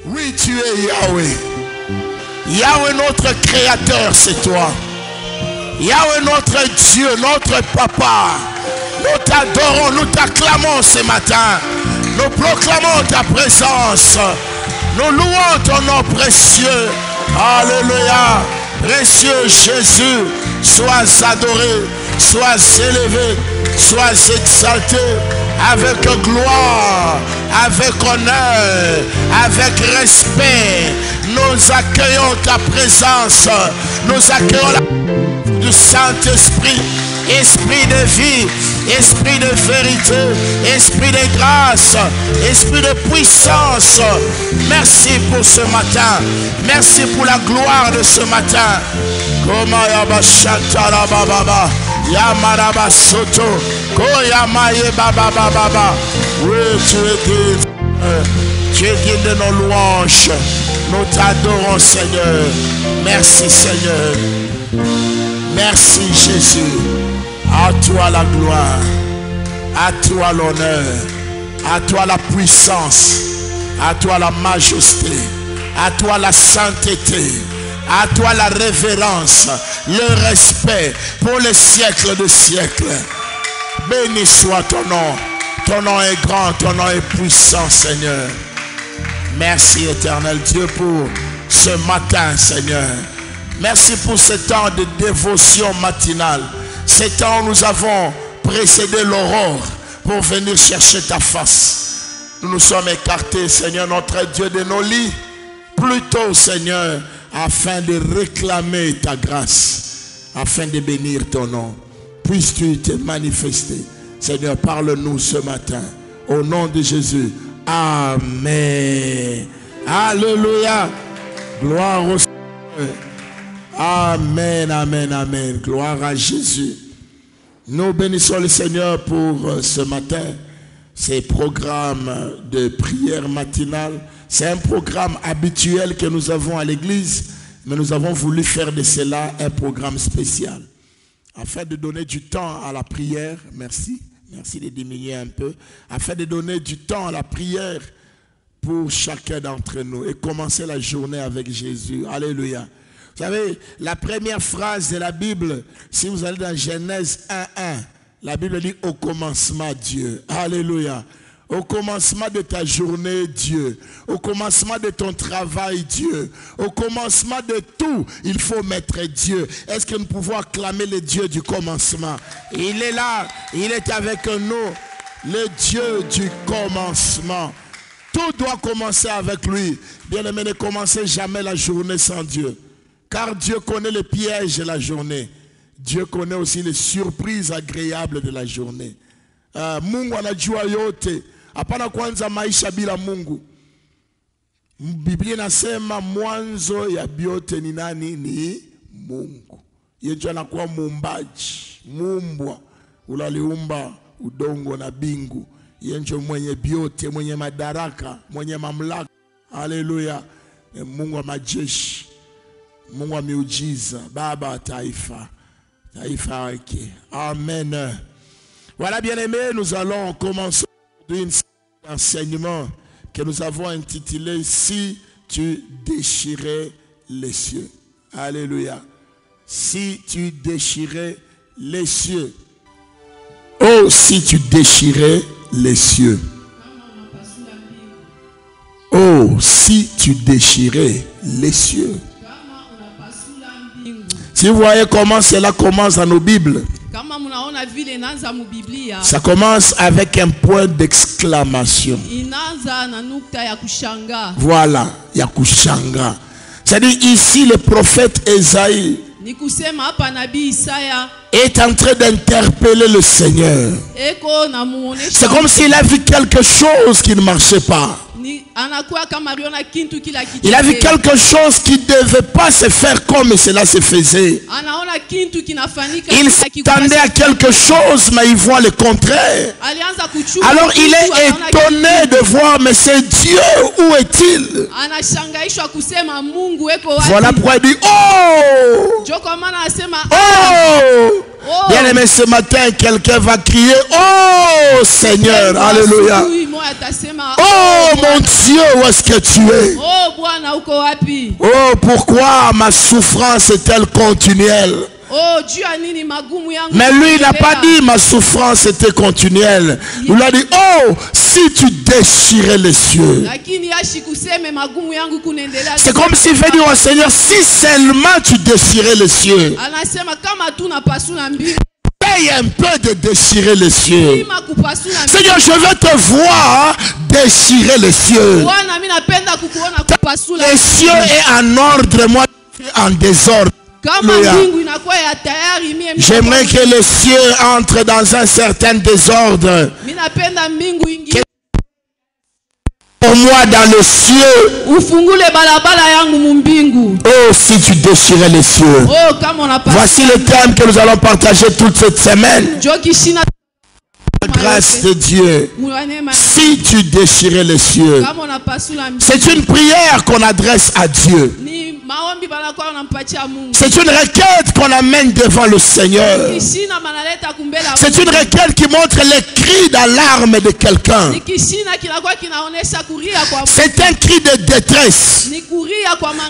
Oui, tu es Yahweh. Yahweh, notre créateur, c'est toi. Yahweh, notre Dieu, notre papa. Nous t'adorons, nous t'acclamons ce matin. Nous proclamons ta présence. Nous louons ton nom précieux. Alléluia. Précieux Jésus, sois adoré, sois élevé, sois exalté avec gloire, avec honneur, avec respect. Nous accueillons ta présence. Nous accueillons du Saint-Esprit, esprit de vie, esprit de vérité, esprit de grâce, esprit de puissance. Merci pour ce matin. Merci pour la gloire de ce matin. Oui, tu es digne de nos louanges. Nous t'adorons, Seigneur. Merci, Seigneur. Merci, Jésus. À toi la gloire, à toi l'honneur, à toi la puissance, à toi la majesté, à toi la sainteté, à toi la révérence, le respect pour les siècles de siècles. Béni soit ton nom. Ton nom est grand, ton nom est puissant, Seigneur. Merci, éternel Dieu, pour ce matin, Seigneur. Merci pour ce temps de dévotion matinale. Ce temps où nous avons précédé l'aurore pour venir chercher ta face. Nous nous sommes écartés, Seigneur, notre Dieu, de nos lits. Plutôt, Seigneur, afin de réclamer ta grâce, afin de bénir ton nom. Puisses-tu te manifester. Seigneur, parle-nous ce matin. Au nom de Jésus. Amen. Alléluia. Gloire au Seigneur. Amen, amen, amen. Gloire à Jésus. Nous bénissons le Seigneur pour ce matin. Ces programmes de prière matinale. C'est un programme habituel que nous avons à l'église. Mais nous avons voulu faire de cela un programme spécial. Afin de donner du temps à la prière. Merci. Merci de diminuer un peu. Afin de donner du temps à la prière pour chacun d'entre nous. Et commencer la journée avec Jésus. Alléluia. Vous savez, la première phrase de la Bible, si vous allez dans Genèse 1.1, la Bible dit au commencement Dieu. Alléluia. Au commencement de ta journée, Dieu. Au commencement de ton travail, Dieu. Au commencement de tout, il faut mettre Dieu. Est-ce que nous pouvons acclamer le Dieu du commencement? Il est là, il est avec nous, le Dieu du commencement. Tout doit commencer avec lui. Bien aimé, ne commencez jamais la journée sans Dieu. Car Dieu connaît les pièges de la journée. Dieu connaît aussi les surprises agréables de la journée. Mungu anajua yote. Hapana kwanza maisha bila Mungu. Biblia inasema mwanzo ya biote ni nani? Ni Mungu. Yeye ndiye anakuwa muumbaji, muumbwa. Ule aliumba udongo na bingu. Yeye ndiye mwenye biote, mwenye madaraka, mwenye mamlaka. Haleluya. Mungu wa majeshi. Mungu wa miujiza, baba wa taifa. Taifa yake. Amen. Voilà, bien-aimés, nous allons commencer un enseignement que nous avons intitulé « Si tu déchirais les cieux ». Alléluia. Si tu déchirais les cieux. Oh, si tu déchirais les cieux. Oh, si tu déchirais les cieux. Si vous voyez comment cela commence dans nos Bibles. Ça commence avec un point d'exclamation. Voilà, Yakushanga. C'est-à-dire ici le prophète Esaïe est en train d'interpeller le Seigneur. C'est comme s'il a vu quelque chose qui ne marchait pas. Il a vu quelque chose qui ne devait pas se faire comme cela se faisait. Il s'attendait à quelque chose, mais il voit le contraire. Alors il est étonné de voir, mais c'est Dieu, où est-il? Voilà pourquoi il dit, oh! Oh! Bien aimé, ce matin, quelqu'un va crier, oh Seigneur, alléluia. Oh mon Dieu, où est-ce que tu es? Oh, pourquoi ma souffrance est-elle continuelle? Mais lui, il n'a pas dit ma souffrance était continuelle. Il a dit, oh, si tu déchirais les cieux. C'est comme s'il veut dire au Seigneur, si seulement tu déchirais les cieux. Paye un peu de déchirer les cieux. Seigneur, je veux te voir déchirer les cieux. Les cieux est en ordre, moi je suis en désordre. J'aimerais que les cieux entrent dans un certain désordre. Pour moi dans le cieux. Oh, si tu déchirais les cieux. Voici le thème que nous allons partager toute cette semaine. La grâce de Dieu. Si tu déchirais les cieux. C'est une prière qu'on adresse à Dieu. C'est une requête qu'on amène devant le Seigneur. C'est une requête qui montre les cris d'alarme de quelqu'un. C'est un cri de détresse.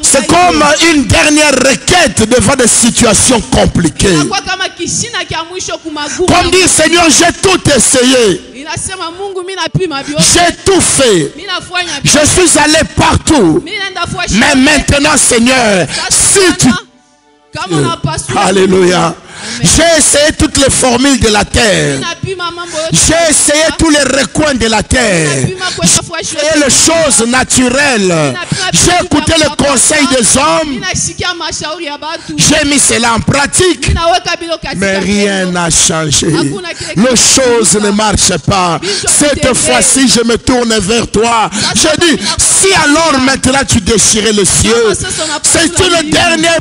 C'est comme une dernière requête devant des situations compliquées. Comme dire, Seigneur, j'ai tout essayé. J'ai tout fait. Je suis allé partout. Mais maintenant, Seigneur, si tu... Alléluia. J'ai essayé toutes les formules de la terre. J'ai essayé tous les recoins de la terre. J'ai essayé les choses naturelles. J'ai écouté le conseil des hommes. J'ai mis cela en pratique. Mais rien n'a changé. Les choses ne marchent pas. Cette fois-ci, je me tourne vers toi. Je dis, si alors maintenant tu déchirais le ciel, c'est une dernière...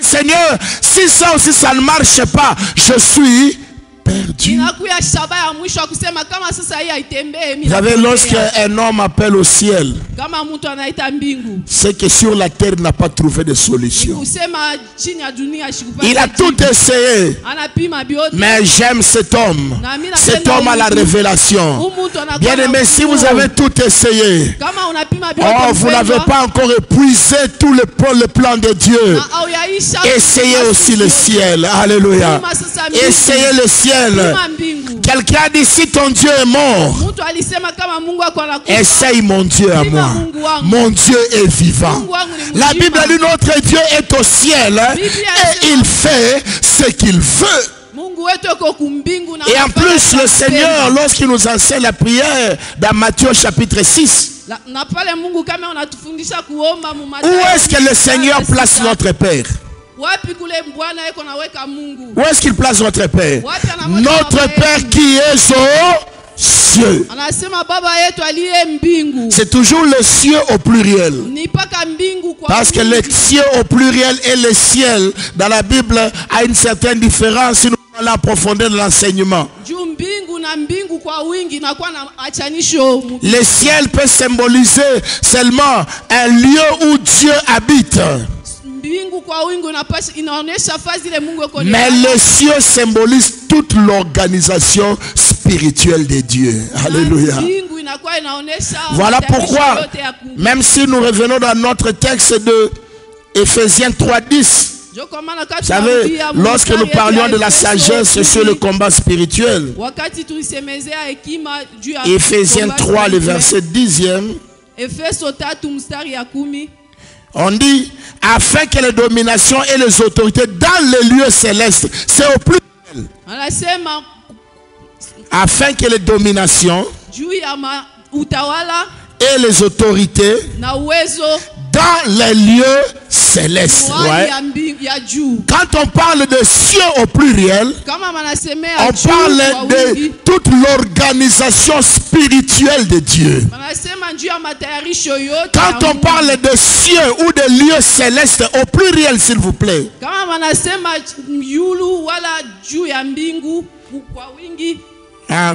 Seigneur, si ça aussi ça ne marche pas, je suis perdu. Vous savez, lorsqu'un homme appelle au ciel, c'est que sur la terre il n'a pas trouvé de solution. Il a tout essayé. Mais j'aime cet homme. Cet homme a la révélation. Bien aimé, si vous avez tout essayé, oh, vous n'avez pas encore épuisé tout le plan de Dieu. Essayez aussi le ciel. Alléluia. Essayez le ciel. Quelqu'un a dit, si ton Dieu est mort, essaye mon Dieu à moi. Mon Dieu est vivant. La Bible dit, notre Dieu est au ciel et il fait ce qu'il veut. Et en plus, le Seigneur, lorsqu'il nous enseigne la prière dans Matthieu chapitre 6, où est-ce que le Seigneur place notre Père? Où est-ce qu'il place notre Père? Notre Père qui est aux cieux. C'est toujours le cieux au pluriel. Parce que le cieux au pluriel et le ciel dans la Bible a une certaine différence si nous allons la profondeur de l'enseignement. Le ciel peut symboliser seulement un lieu où Dieu habite. Mais le ciel symbolise toute l'organisation spirituelle de Dieu. Alléluia. Voilà pourquoi, même si nous revenons dans notre texte de Ephésiens 3:10, vous savez, lorsque nous parlions de la sagesse sur le combat spirituel, Ephésiens 3, le verset 10e, on dit, afin que les dominations et les autorités dans les lieux célestes, c'est au plus afin que les dominations et les autorités dans les lieux célestes. Ouais. Quand on parle de cieux au pluriel, on parle de toute l'organisation spirituelle de Dieu. Quand on parle de cieux ou de lieux célestes au pluriel, s'il vous plaît,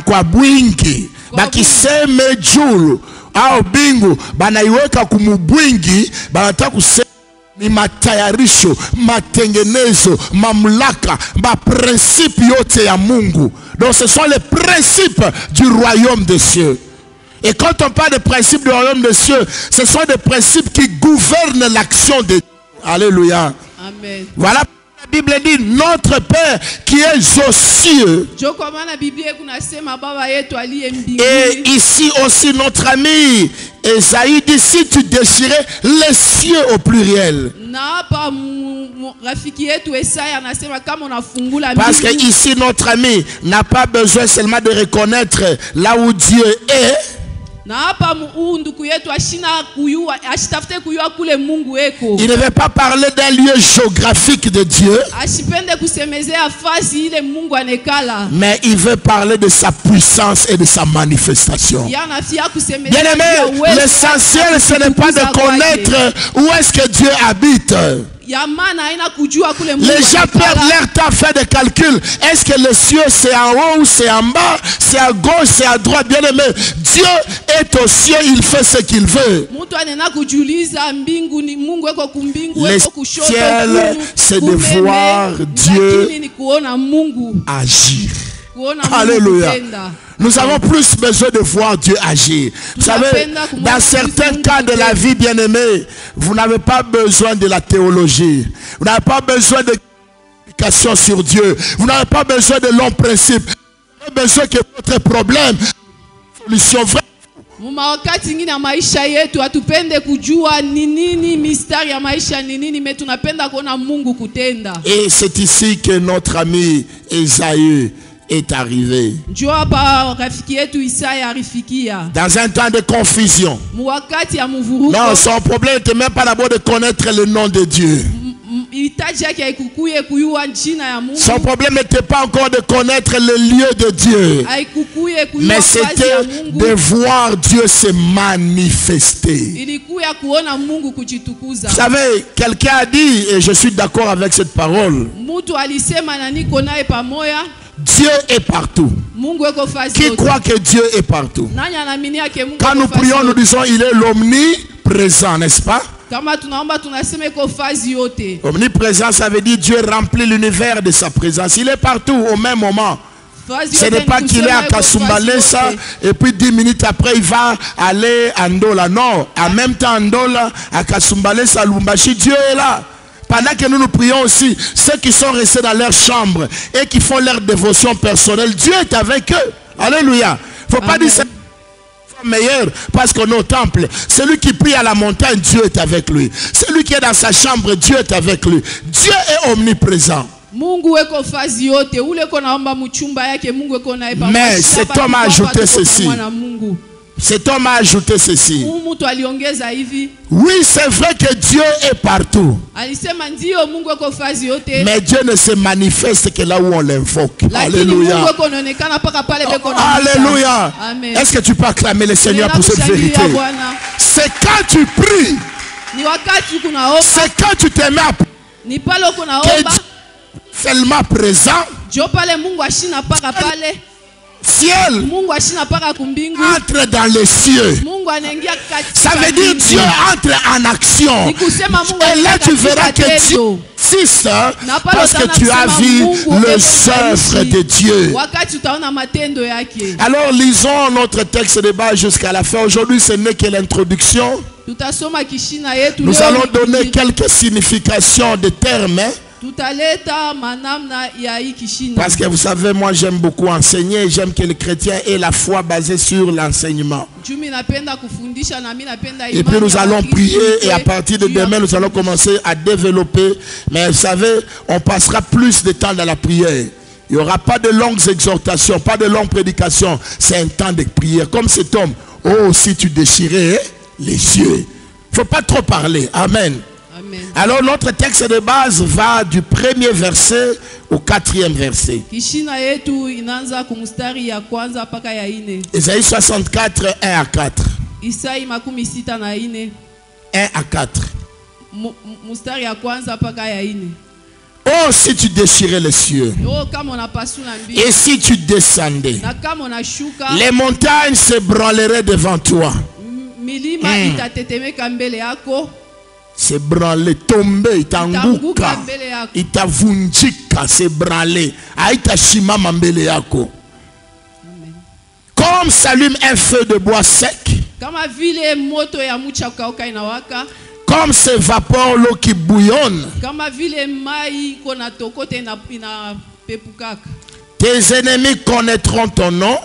kwa bwingi bakiseme julu au bingu banaiweka kumubwingi, banataka kusema ni matayarisho, matengenezo, mamlaka, principe yote ya Mungu. Donc ce sont les principes du royaume des cieux. Et quand on parle des principes du royaume des cieux, ce sont des principes qui gouvernent l'action de Dieu. Alléluia. Amen. Voilà. La Bible dit notre Père qui est aux cieux. Et ici aussi notre ami Esaïe dit si tu déchirais les cieux au pluriel. Parce que ici notre ami n'a pas besoin seulement de reconnaître là où Dieu est. Il ne veut pas parler d'un lieu géographique de Dieu, mais il veut parler de sa puissance et de sa manifestation. Bien aimé, l'essentiel ce n'est pas de connaître où est-ce que Dieu habite. Les gens perdent leur temps à faire des calculs. Est-ce que le ciel c'est en haut ou c'est en bas, c'est à gauche, c'est à droite? Bien aimé, Dieu est au ciel, il fait ce qu'il veut. L'essentiel c'est de voir Dieu agir. Alléluia. Nous avons plus besoin de voir Dieu agir. Vous savez, dans certains cas de la vie, bien aimé, vous n'avez pas besoin de la théologie. Vous n'avez pas besoin de communication sur Dieu. Vous n'avez pas besoin de longs principes. Vous avez besoin que votre problème solution vraie. Et c'est ici que notre ami Esaïe est arrivé. Dans un temps de confusion. Non, son problème n'était même pas d'abord de connaître le nom de Dieu. Son problème n'était pas encore de connaître le lieu de Dieu, mais c'était de voir Dieu se manifester. Vous savez, quelqu'un a dit, et je suis d'accord avec cette parole, Dieu est partout. Qui croit que Dieu est partout? Quand nous prions, nous disons il est l'omniprésent, n'est-ce pas? Omniprésent, ça veut dire Dieu remplit l'univers de sa présence. Il est partout au même moment. Ce n'est pas qu'il est à Kasumbalesa et puis 10 minutes après il va aller à Ndola. Non, en même temps Ndola, à Kasumbalesa, à Lumbashi, Dieu est là. Pendant que nous nous prions aussi, ceux qui sont restés dans leur chambre et qui font leur dévotion personnelle, Dieu est avec eux. Alléluia. Il ne faut pas dire que c'est meilleur parce qu'on est au temple. Celui qui prie à la montagne, Dieu est avec lui. Celui qui est dans sa chambre, Dieu est avec lui. Dieu est omniprésent. Mais cet homme a ajouté ceci. Cet homme a ajouté ceci. Oui, c'est vrai que Dieu est partout. Mais Dieu ne se manifeste que là où on l'invoque. Alléluia. Alléluia. Est-ce que tu peux acclamer le Seigneur pour cette vérité? C'est quand tu pries, c'est quand tu te mets à prier, que Dieu est seulement présent. Ciel entre dans les cieux. Ça veut dire Dieu entre en action. Et là tu verras que Dieu existe parce que tu as vu les œuvres de Dieu. Alors lisons notre texte de base jusqu'à la fin. Aujourd'hui ce n'est que l'introduction. Nous allons donner quelques significations de termes. Parce que vous savez, moi j'aime beaucoup enseigner. J'aime que les chrétiens aient la foi basée sur l'enseignement. Et puis nous allons prier et à partir de demain nous allons commencer à développer. Mais vous savez, on passera plus de temps dans la prière. Il n'y aura pas de longues exhortations, pas de longues prédications. C'est un temps de prière. Comme cet homme, oh si tu déchirais les cieux. Il ne faut pas trop parler. Amen. Amen. Alors notre texte de base va du premier verset au 4e verset. Isaïe 64, 1 à 4. 1 à 4. Oh, si tu déchirais les cieux et si tu descendais, les montagnes se branleraient devant toi. C'est branlé, tombé, itanguka, itavunjika, c'est branlé, aita shimama mbele yako. Comme Comme s'allume un feu de bois sec, kama vile moto ya mucha kukauka inawaka, comme s'évapore l'eau qui bouillonne, kama vile mai kona tokote ina pepukaka. tes ennemis connaîtront ton nom.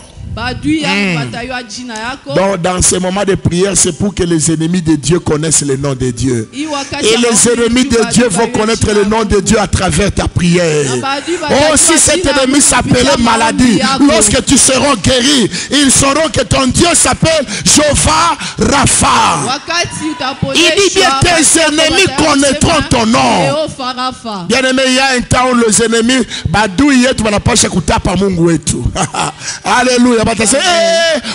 Donc dans ces moments de prière, c'est pour que les ennemis de Dieu connaissent le nom de Dieu. Et les ennemis de Dieu vont connaître le nom de Dieu à travers ta prière. Oh, si cet ennemi s'appelait maladie, lorsque tu seras guéri, ils sauront que ton Dieu s'appelle Jéhovah Rapha. Il dit bien, tes ennemis connaîtront ton nom. Bien aimé, il y a un temps où les ennemis badouillent, tu vas pas écouter par Mungu et tout. Alléluia.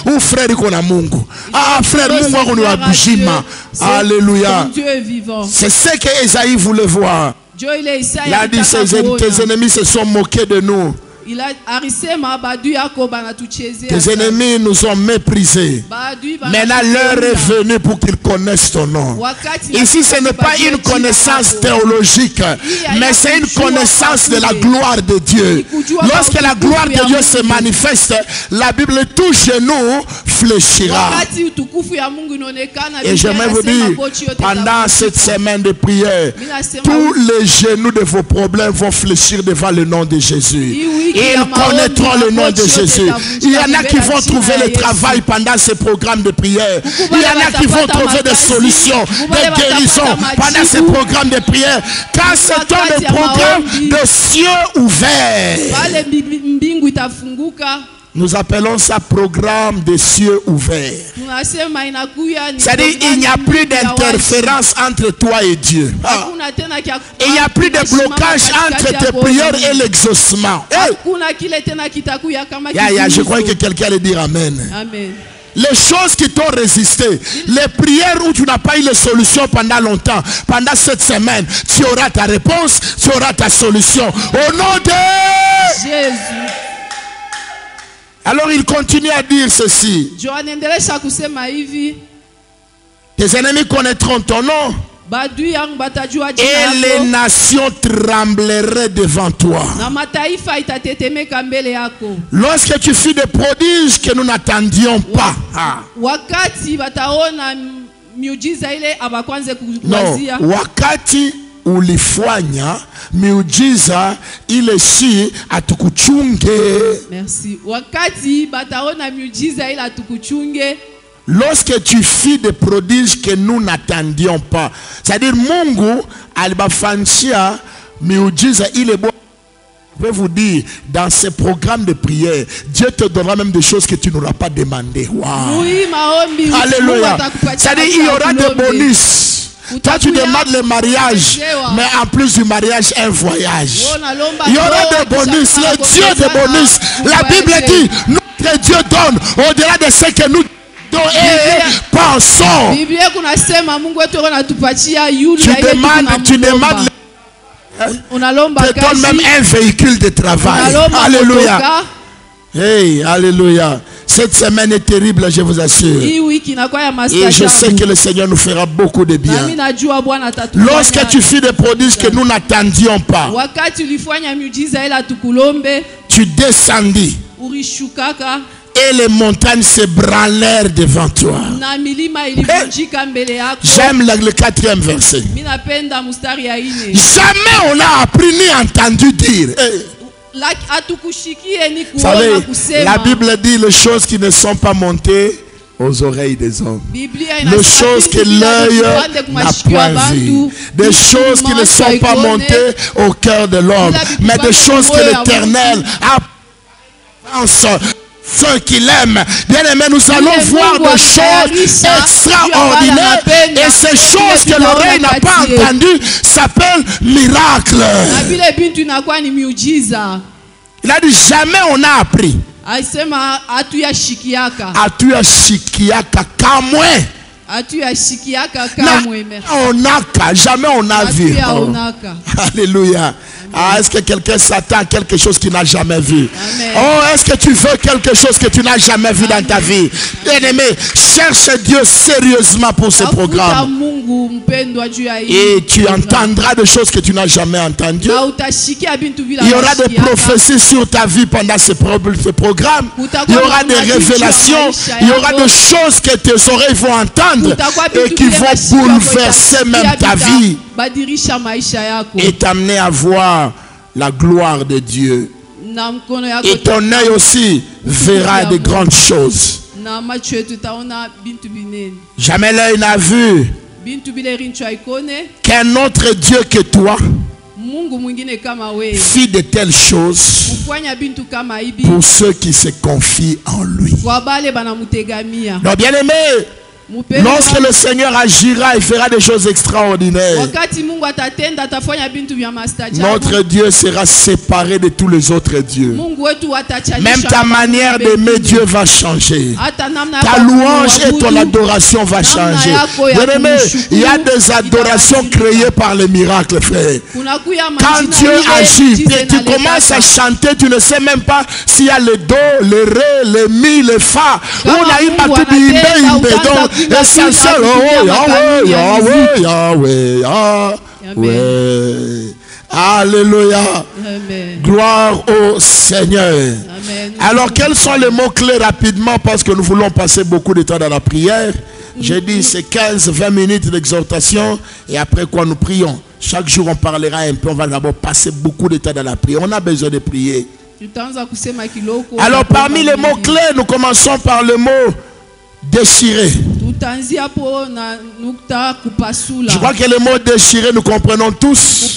Ou frère qu'on Mungu. Ah frère Mungu on a bujima. Alléluia. C'est ce que Esaïe voulait voir. Il a dit tes ennemis se sont moqués de nous. Tes ennemis nous ont méprisés. Maintenant l'heure est venue pour qu'ils connaissent ton nom. Ici ce n'est pas une connaissance théologique, mais c'est une connaissance de la gloire de Dieu. Lorsque la gloire de Dieu se manifeste, la Bible, tout genou fléchira. Et j'aimerais vous dire, pendant cette semaine de prière, tous les genoux de vos problèmes vont fléchir devant le nom de Jésus. Ils connaîtront le nom de Jésus. Il y en a qui vont trouver le travail pendant ce programme de prière. Il y en a qui vont trouver des solutions, des guérisons pendant ce programme de prière. Car c'est un programme de cieux ouverts. Nous appelons ça programme de cieux ouverts. C'est-à-dire il n'y a plus d'interférence entre toi et Dieu. Il n'y a plus de blocage entre tes prières et l'exaucement. Je crois que quelqu'un allait dire Amen. Amen. Les choses qui t'ont résisté, les prières où tu n'as pas eu de solution pendant longtemps, pendant cette semaine, tu auras ta réponse, tu auras ta solution. Au nom de Jésus. Alors il continue à dire ceci. Tes ennemis connaîtront ton nom. Et les nations trembleraient devant toi. Lorsque tu fis des prodiges que nous n'attendions pas. Non, wakati ulifanya miujiza ile si atukuchunge. Merci. Wakati bataona miujiza ile atukuchunge. Lorsque tu fis des prodiges que nous n'attendions pas. C'est-à-dire Mungu alibafanyia miujiza ile bo. Je vais vous dire, dans ces programmes de prière, Dieu te donnera même des choses que tu n'auras pas demandé. Wow. Oui, alléluia. C'est-à-dire il y aura des bonus. Toi tu demandes le mariage, mais en plus du mariage, un voyage. Il y aura des bonus, le Dieu des bonus. La Bible dit, notre Dieu donne au-delà de ce que nous pensons. Tu demandes te donne même un véhicule de travail. Alléluia. Hey, alléluia. Cette semaine est terrible, je vous assure. Et je sais que le Seigneur nous fera beaucoup de bien. Lorsque tu fis des prodiges que nous n'attendions pas, tu descendis. Et les montagnes se branlèrent devant toi. J'aime le 4e verset. Jamais on n'a appris ni entendu dire. Vous savez, la Bible dit les choses qui ne sont pas montées aux oreilles des hommes. Les choses que l'œil n'a point vues. Des choses qui ne sont pas montées au cœur de l'homme. Mais des choses que l'Éternel a pensé. Ceux qui l'aiment, bien aimé, nous allons voir des choses extraordinaires. Et ces choses que l'oreille n'a pas entendues s'appellent miracles. Il a dit jamais on a appris. Atuya shikiaka kamwe. Jamais on a vu. Alléluia. Ah, est-ce que quelqu'un s'attend à quelque chose qu'il n'a jamais vu? Amen. Oh, est-ce que tu veux quelque chose que tu n'as jamais vu dans ta vie? Bien-aimé, cherche Dieu sérieusement pour ce programme. Et tu entendras des choses que tu n'as jamais entendues. Il y aura des prophéties sur ta vie pendant ce programme. Il y aura des révélations. Il y aura des choses que tes oreilles vont entendre et qui vont bouleverser même ta vie et t'amener à voir la gloire de Dieu. Et ton œil aussi verra de grandes choses. Jamais l'œil n'a vu qu'un autre Dieu que toi fit de telles choses pour ceux qui se confient en lui. Donc, bien aimé, lorsque le Seigneur agira, il fera des choses extraordinaires. Notre Dieu sera séparé de tous les autres dieux. Même ta manière d'aimer Dieu va changer. Ta louange et ton adoration va changer. Bien-aimé, il y a des adorations créées par les miracles, frère. Quand Dieu agit, tu commences à chanter, tu ne sais même pas s'il y a le do, le ré, le mi, le fa. Essentiel, oh Yahweh, Yahweh, Yahweh, Yahweh. Alléluia. Amen. Gloire au Seigneur. Amen. Alors, quels sont les mots-clés rapidement parce que nous voulons passer beaucoup de temps dans la prière. J'ai dit c'est 15-20 minutes d'exhortation et après quoi nous prions. Chaque jour on parlera un peu, on va d'abord passer beaucoup de temps dans la prière. On a besoin de prier. Alors, parmi les mots-clés, nous commençons par le mot déchirer. Je crois que le mot déchirer, nous comprenons tous.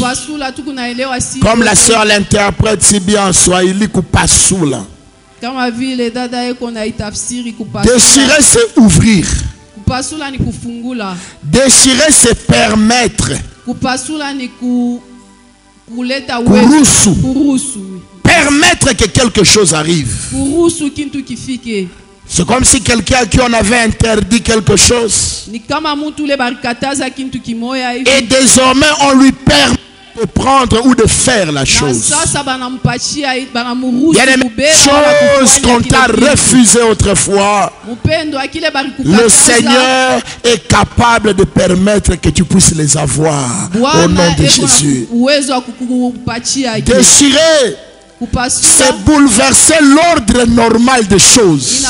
Comme la sœur l'interprète si bien en Swahili, kupasula. Déchirer, c'est ouvrir. Déchirer, c'est permettre. Permettre que quelque chose arrive. C'est comme si quelqu'un à qui on avait interdit quelque chose. Et désormais on lui permet de prendre ou de faire la chose. Il y a des choses qu'on t'a refusées autrefois. Le Seigneur est capable de permettre que tu puisses les avoir. Au nom de Jésus. Déchirer, c'est bouleverser l'ordre normal des choses.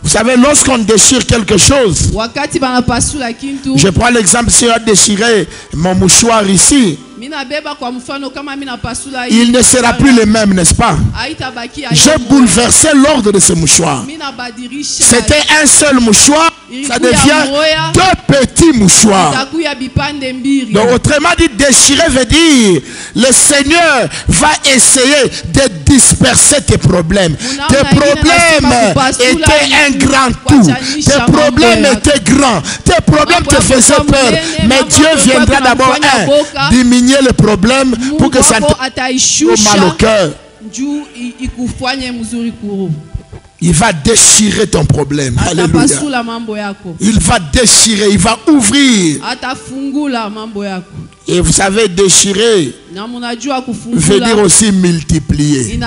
Vous savez, lorsqu'on déchire quelque chose, je prends l'exemple, si on a déchiré mon mouchoir ici, il ne sera plus le même, n'est-ce pas? J'ai bouleversé l'ordre de ce mouchoir. C'était un seul mouchoir, ça devient deux petits mouchoirs. Donc, autrement dit, déchirer veut dire le Seigneur va essayer de disperser tes problèmes. Tes problèmes étaient un grand tout. Tes problèmes étaient grands. Tes problèmes te faisaient peur. Mais Dieu viendra d'abord diminuer le problème pour que ça ne te fasse mal au cœur. Il va déchirer ton problème. Alléluia. Il va déchirer, il va ouvrir. Et vous savez, déchirer veut dire aussi multiplier.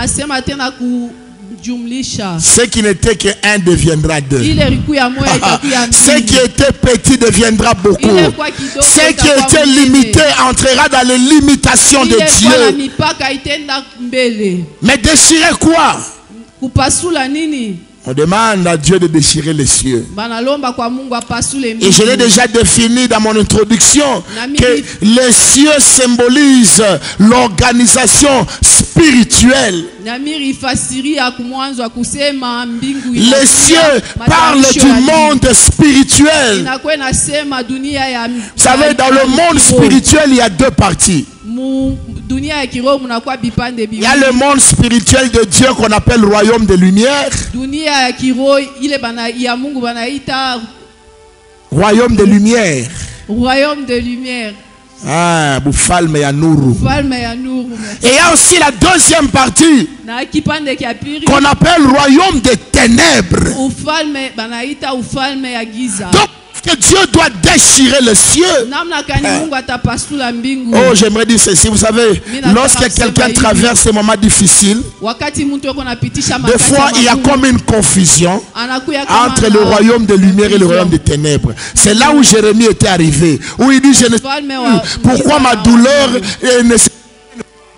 Ce qui n'était qu'un deviendra deux. Ce qui était petit deviendra beaucoup. Ce qui était limité entrera dans les limitations de Dieu. Mais déchirer quoi? On demande à Dieu de déchirer les cieux. Et je l'ai déjà défini dans mon introduction que les cieux symbolisent l'organisation spirituelle. Les cieux parlent du monde spirituel. Vous savez, dans le monde spirituel, il y a deux parties. Il y a le monde spirituel de Dieu qu'on appelle le royaume de lumière. Royaume de lumière. Royaume de lumière. Ah, Boufalme ya Nourou. Et il y a aussi la deuxième partie qu'on appelle le royaume des ténèbres. Donc, que Dieu doit déchirer le cieux. Oh, j'aimerais dire ceci. Vous savez, lorsque quelqu'un traverse ces moments difficiles, des fois il y a comme une confusion entre le royaume de lumière et le royaume des ténèbres. C'est là où Jérémie était arrivé, où il dit, je ne sais plus pourquoi ma douleur ne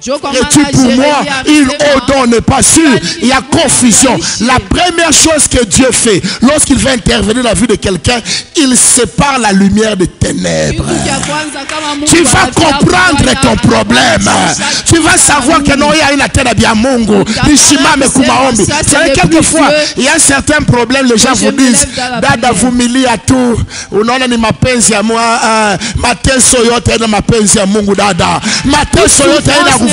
es-tu pour moi une eau dont on n'est pas sûr. Il y a confusion. La première chose que Dieu fait lorsqu'il va intervenir dans la vie de quelqu'un, il sépare la lumière des ténèbres. Tu vas comprendre ton problème. Tu vas savoir que non, il y a une atteinte bien Mungu. Vous savez, quelquefois il y a certains problèmes. Les gens vous disent, dada vumilia tu, unaona ni mapenzi ya moi, mateso yote na mapenzi ya Mungu dada. Mateso yote na kuvumilia.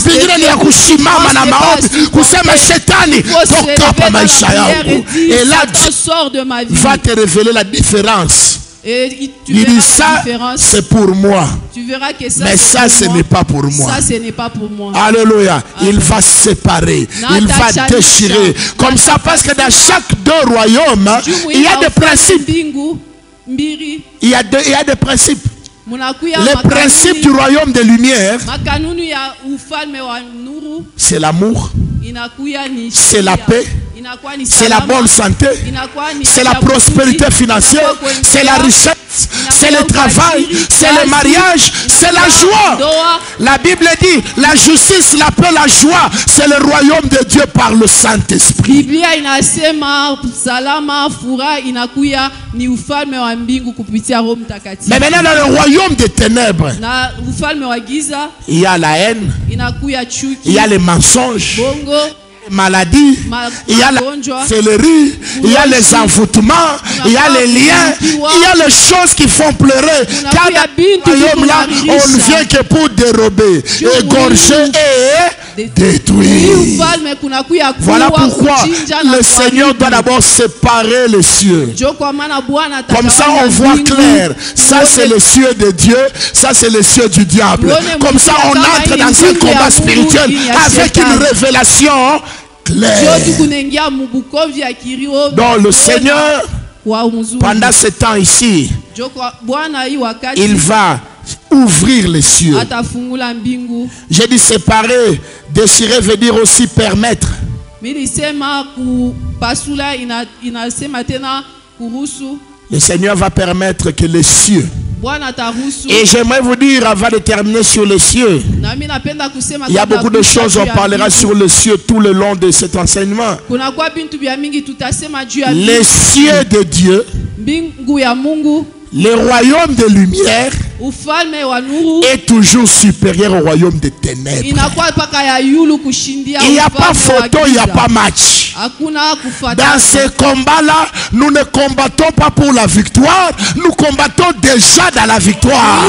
Pengine ni ya kusimama na maombi, kusema shetani toka pa maisha yangu. Et là Dieu va te révéler la différence. Il dit ça, c'est pour moi. Tu verras que ça, mais ça, ce n'est pas pour moi. Ça, ce n'est pas pour moi. Alléluia. Il va séparer. Il va déchirer. Comme ça, parce que dans chaque deux royaumes, il y a des principes. Il y a des principes. Le principe du royaume des lumières, c'est l'amour, c'est la paix, c'est la bonne santé, c'est la prospérité financière, c'est la richesse, c'est le travail, c'est le mariage, c'est la joie. La Bible dit, la justice, la paix, la joie, c'est le royaume de Dieu par le Saint-Esprit. Mais maintenant dans le royaume des ténèbres, il y a la haine, il y a les mensonges, maladie, il y a la céleri, il y a les envoûtements, il y a les liens, il y a les choses qui font pleurer. Car dans ce royaume-là, on ne vient que pour dérober, égorger et détruire. Voilà pourquoi le Seigneur doit d'abord séparer les cieux. Comme ça on voit clair. Ça c'est le cieux de Dieu, ça c'est le cieux du diable. Comme ça on entre dans un combat spirituel avec une révélation claire. Donc le Seigneur, pendant ce temps ici, il va ouvrir les cieux. J'ai dit séparer, déchirer veut dire aussi permettre. Le Seigneur va permettre que les cieux. Et j'aimerais vous dire, avant de terminer sur les cieux, il y a beaucoup de choses, on parlera sur les cieux tout le long de cet enseignement. Les cieux de Dieu, le royaume de lumière est toujours supérieur au royaume des ténèbres. Il n'y a pas photo, il n'y a pas match. Dans ce combat-là, nous ne combattons pas pour la victoire, nous combattons déjà dans la victoire.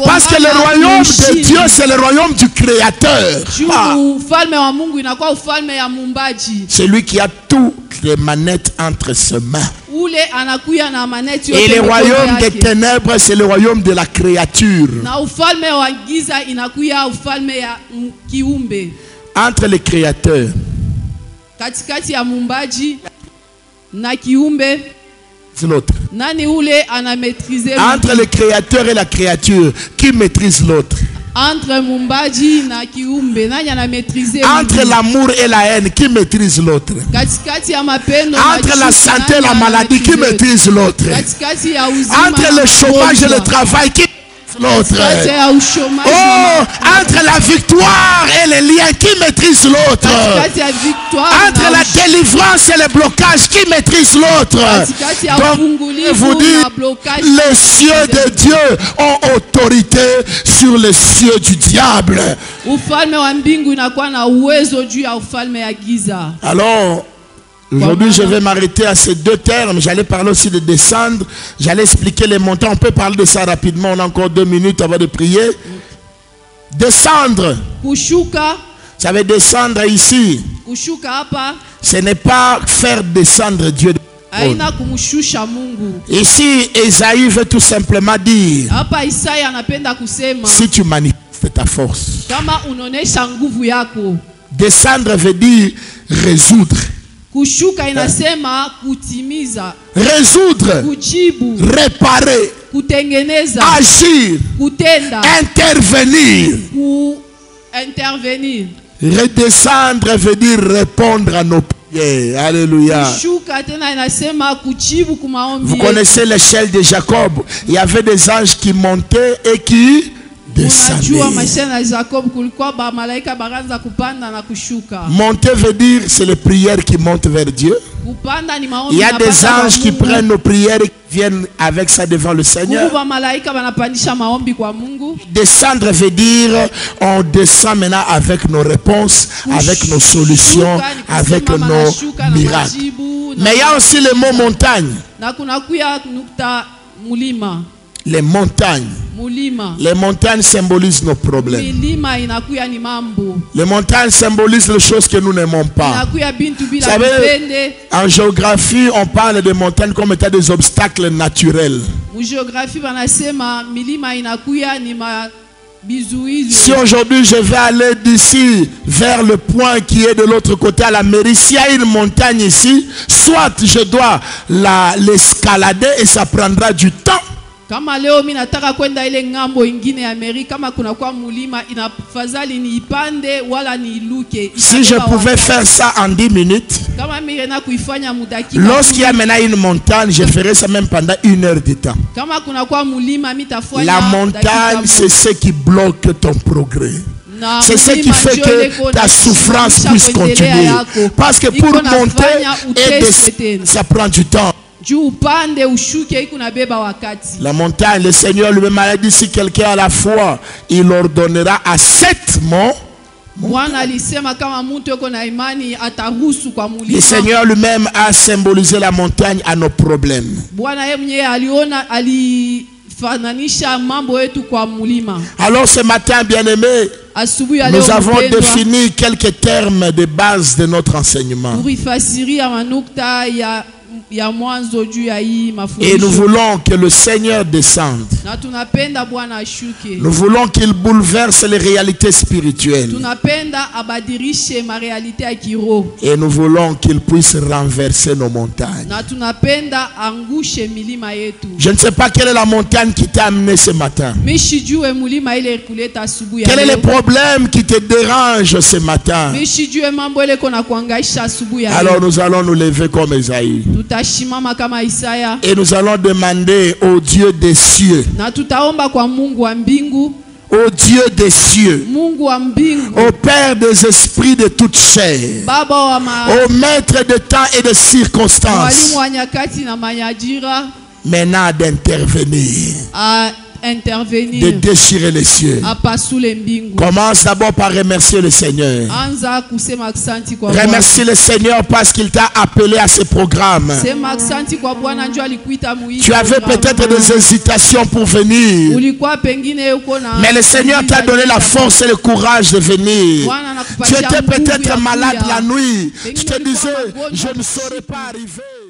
Parce que le royaume de Dieu, c'est le royaume du Créateur. C'est lui qui a toutes les manettes entre ses mains. Et le royaume des ténèbres, c'est le royaume de la créature. Entre les créateurs, c'est l'autre. Entre le créateur et la créature, qui maîtrise l'autre? Entre l'amour et la haine, qui maîtrise l'autre? Entre la santé et la maladie, qui maîtrise l'autre? Entre le chômage et le travail, qui l'autre? Oh, entre la victoire et les liens, qui maîtrise l'autre? Entre la délivrance et le blocage, qui maîtrise l'autre? Donc, je vous dis, les cieux de Dieu ont autorité sur les cieux du diable. Alors, aujourd'hui, je vais m'arrêter à ces deux termes. J'allais parler aussi de descendre. J'allais expliquer les montants. On peut parler de ça rapidement. On a encore 2 minutes avant de prier. Descendre. Ça veut descendre ici. Ce n'est pas faire descendre Dieu. Ici, Esaïe veut tout simplement dire, si tu manifestes ta force. Descendre veut dire résoudre. Kushuka inasema kutimiza, résoudre, kujibu, réparer, kutengeneza, agir, kutenda, intervenir. Intervenir. Redescendre veut dire répondre à nos prières. Alléluia. Kushuka tena inasema kujibu kumaombi. Vous connaissez l'échelle de Jacob. Il y avait des anges qui montaient et qui descendaient. Monter veut dire c'est les prières qui montent vers Dieu. Il y a des anges qui prennent nos prières et qui viennent avec ça devant le Seigneur. Descendre veut dire on descend maintenant avec nos réponses, avec nos solutions, avec nos miracles. Mais il y a aussi le mot montagne. Les montagnes. Les montagnes symbolisent nos problèmes. Les montagnes symbolisent les choses que nous n'aimons pas. Vous savez, en géographie, on parle de montagnes comme étant des obstacles naturels. Si aujourd'hui je vais aller d'ici vers le point qui est de l'autre côté à la mairie, s'il y a une montagne ici, soit je dois l'escalader et ça prendra du temps. Kama leo mimi nataka kwenda ile ngambo ingine ya Amerika, kama kuna kwa mulima inafadhali ni ipande wala ni iluke. Si je pouvais faire ça en 10 minutes, kama mimi na kuifanya mudakika, lorsqu'il y a maintenant une montagne, je ferai ça même pendant 1 heure de temps. Kama kuna kwa mulima mimi tafanya. La montagne, c'est ce qui bloque ton progrès. C'est ce qui fait que ta souffrance puisse continuer. Parce que pour monter et descendre, ça prend du temps. La montagne, le Seigneur lui-même a dit, si quelqu'un a la foi, il ordonnera à 7 monts. Le Seigneur lui-même a symbolisé la montagne à nos problèmes. Alors ce matin, bien-aimés, nous avons défini quelques termes de base de notre enseignement. Et nous voulons que le Seigneur descende. Nous voulons qu'il bouleverse les réalités spirituelles. Et nous voulons qu'il puisse renverser nos montagnes. Je ne sais pas quelle est la montagne qui t'a amené ce matin. Quel est le problème qui te dérange ce matin? Alors nous allons nous lever comme Esaïe. Et nous allons demander au Dieu des cieux, au Dieu des cieux, au Père des esprits de toute chair, au Maître de temps et de circonstances, maintenant d'intervenir, de déchirer les cieux. Commence d'abord par remercier le Seigneur. Remercie le Seigneur parce qu'il t'a appelé à ce programme. Tu avais peut-être des hésitations pour venir, mais le Seigneur t'a donné la force et le courage de venir. Tu étais peut-être malade la nuit. Tu te disais, je ne saurais pas arriver.